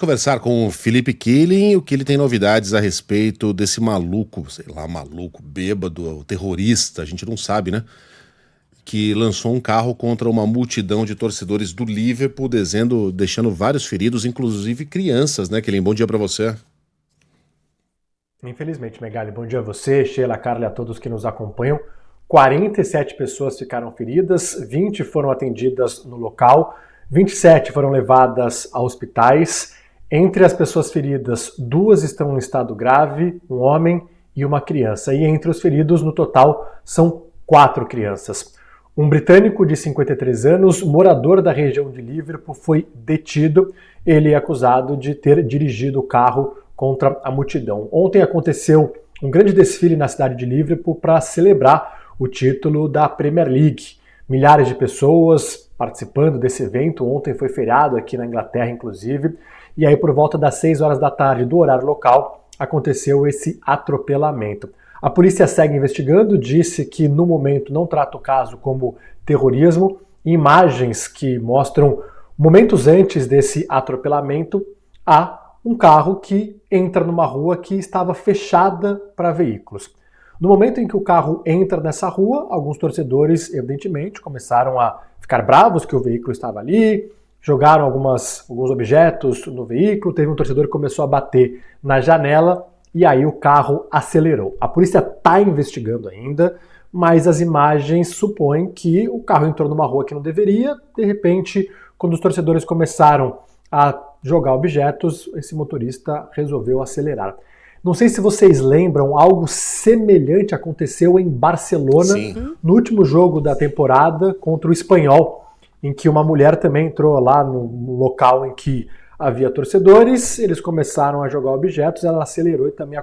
conversar com o Felipe Killing. O Killing tem novidades a respeito desse maluco, sei lá, maluco, bêbado, terrorista, a gente não sabe, né? Que lançou um carro contra uma multidão de torcedores do Liverpool, deixando vários feridos, inclusive crianças, né, Killing? Bom dia pra você. Infelizmente, Megali, bom dia a você, Sheila, Carla e a todos que nos acompanham. 47 pessoas ficaram feridas, 20 foram atendidas no local, 27 foram levadas a hospitais. Entre as pessoas feridas, 2 estão em estado grave, um homem e uma criança. E entre os feridos, no total, são 4 crianças. Um britânico de 53 anos, morador da região de Liverpool, foi detido. Ele é acusado de ter dirigido o carro contra a multidão. Ontem aconteceu um grande desfile na cidade de Liverpool para celebrar o título da Premier League. Milhares de pessoas participando desse evento. Ontem foi feriado aqui na Inglaterra, inclusive. E aí, por volta das 6 horas da tarde do horário local, aconteceu esse atropelamento. A polícia segue investigando, disse que no momento não trata o caso como terrorismo. Imagens que mostram momentos antes desse atropelamento, há um carro que entra numa rua que estava fechada para veículos. No momento em que o carro entra nessa rua, alguns torcedores, evidentemente, começaram a ficar bravos que o veículo estava ali, jogaram alguns objetos no veículo, teve um torcedor que começou a bater na janela e aí o carro acelerou. A polícia está investigando ainda, mas as imagens supõem que o carro entrou numa rua que não deveria, de repente, quando os torcedores começaram a jogar objetos, esse motorista resolveu acelerar. Não sei se vocês lembram, algo semelhante aconteceu em Barcelona, Sim. No último jogo da temporada contra o Espanhol, em que uma mulher também entrou lá no local em que havia torcedores, eles começaram a jogar objetos, ela acelerou e também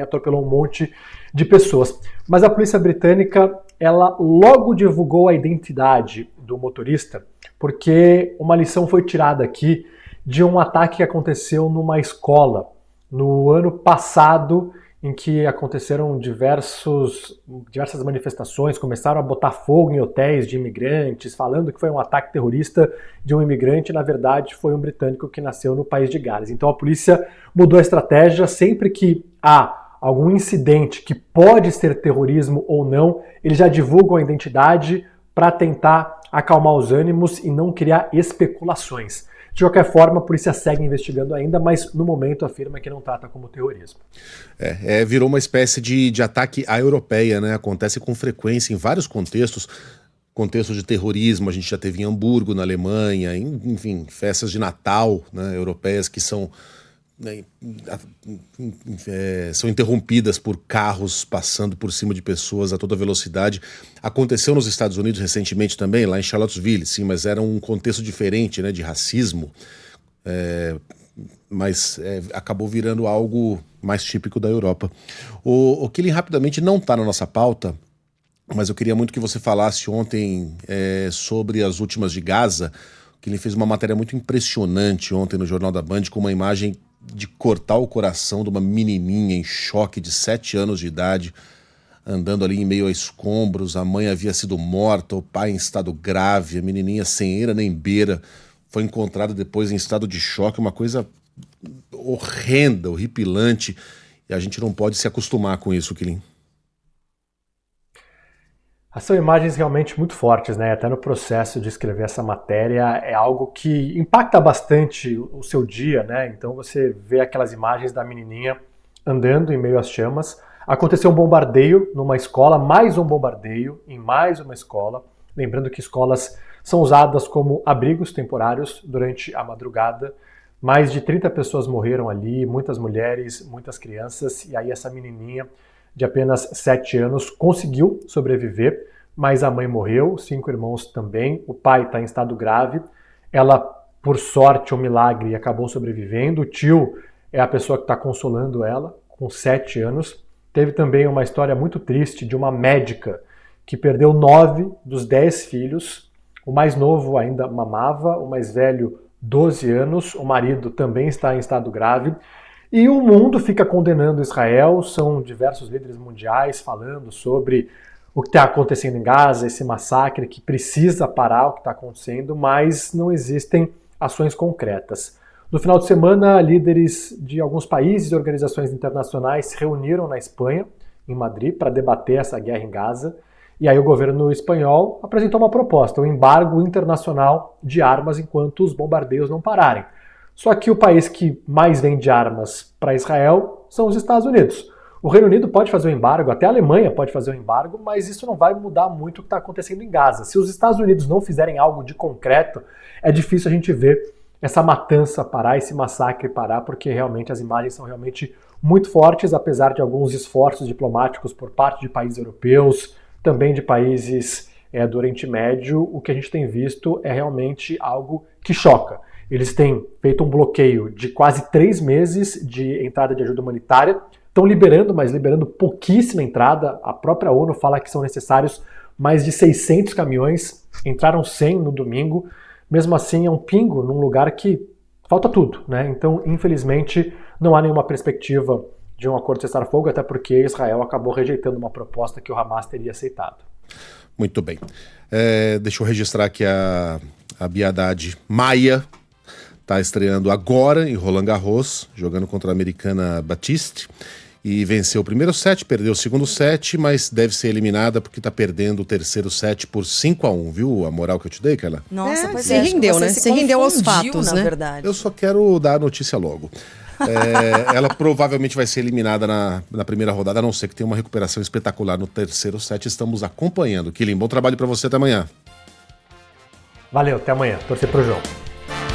atropelou um monte de pessoas. Mas a polícia britânica, ela logo divulgou a identidade do motorista, porque uma lição foi tirada aqui de um ataque que aconteceu numa escola no ano passado, em que aconteceram diversas manifestações, começaram a botar fogo em hotéis de imigrantes, falando que foi um ataque terrorista de um imigrante, na verdade foi um britânico que nasceu no país de Gales. Então a polícia mudou a estratégia, sempre que há algum incidente que pode ser terrorismo ou não, eles já divulgam a identidade para tentar acalmar os ânimos e não criar especulações. De qualquer forma, a polícia segue investigando ainda, mas no momento afirma que não trata como terrorismo. Virou uma espécie de ataque à europeia, né? Acontece com frequência em vários contextos. Contextos de terrorismo, a gente já teve em Hamburgo, na Alemanha, enfim, festas de Natal, né, europeias que são interrompidas por carros passando por cima de pessoas a toda velocidade. Aconteceu nos Estados Unidos recentemente também, lá em Charlottesville, sim, mas era um contexto diferente, né, de racismo, mas acabou virando algo mais típico da Europa. O Killing rapidamente não está na nossa pauta, mas eu queria muito que você falasse ontem sobre as últimas de Gaza. O Killing fez uma matéria muito impressionante ontem no Jornal da Band, com uma imagem de cortar o coração de uma menininha em choque de 7 anos de idade, andando ali em meio a escombros. A mãe havia sido morta, o pai em estado grave, a menininha sem eira nem beira foi encontrada depois em estado de choque, uma coisa horrenda, horripilante, e a gente não pode se acostumar com isso, Killing. São imagens realmente muito fortes, né? Até no processo de escrever essa matéria é algo que impacta bastante o seu dia, né? Então você vê aquelas imagens da menininha andando em meio às chamas. Aconteceu um bombardeio numa escola, mais um bombardeio em mais uma escola. Lembrando que escolas são usadas como abrigos temporários durante a madrugada. Mais de 30 pessoas morreram ali, muitas mulheres, muitas crianças, e aí essa menininha de apenas 7 anos conseguiu sobreviver, mas a mãe morreu, 5 irmãos também, o pai está em estado grave. Ela, por sorte, um milagre, acabou sobrevivendo. O tio é a pessoa que está consolando ela, com 7 anos. Teve também uma história muito triste de uma médica que perdeu 9 dos 10 filhos. O mais novo ainda mamava, o mais velho 12 anos, o marido também está em estado grave. E o mundo fica condenando Israel, são diversos líderes mundiais falando sobre o que está acontecendo em Gaza, esse massacre que precisa parar o que está acontecendo, mas não existem ações concretas. No final de semana, líderes de alguns países e organizações internacionais se reuniram na Espanha, em Madrid, para debater essa guerra em Gaza. E aí o governo espanhol apresentou uma proposta, um embargo internacional de armas enquanto os bombardeios não pararem. Só que o país que mais vende armas para Israel são os Estados Unidos. O Reino Unido pode fazer o embargo, até a Alemanha pode fazer o embargo, mas isso não vai mudar muito o que está acontecendo em Gaza. Se os Estados Unidos não fizerem algo de concreto, é difícil a gente ver essa matança parar, esse massacre parar, porque realmente as imagens são realmente muito fortes, apesar de alguns esforços diplomáticos por parte de países europeus, também de países do Oriente Médio. O que a gente tem visto é realmente algo que choca. Eles têm feito um bloqueio de quase 3 meses de entrada de ajuda humanitária, estão liberando, mas liberando pouquíssima entrada. A própria ONU fala que são necessários mais de 600 caminhões, entraram 100 no domingo. Mesmo assim, é um pingo num lugar que falta tudo, né? Então, infelizmente, não há nenhuma perspectiva de um acordo de cessar-fogo, até porque Israel acabou rejeitando uma proposta que o Hamas teria aceitado. Muito bem. Deixa eu registrar aqui a Bia Haddad Maia, está estreando agora em Roland Garros, jogando contra a americana Batiste, e venceu o primeiro set, perdeu o segundo set, mas deve ser eliminada porque está perdendo o terceiro set por 5-1, viu a moral que eu te dei, Carla? Nossa, pois se rendeu, né? Se rendeu aos fatos, na né? verdade. Eu só quero dar a notícia logo. Ela provavelmente vai ser eliminada na primeira rodada, a não ser que tenha uma recuperação espetacular no terceiro set. Estamos acompanhando. Quilin, bom trabalho para você, até amanhã. Valeu, até amanhã. Torcer pro João.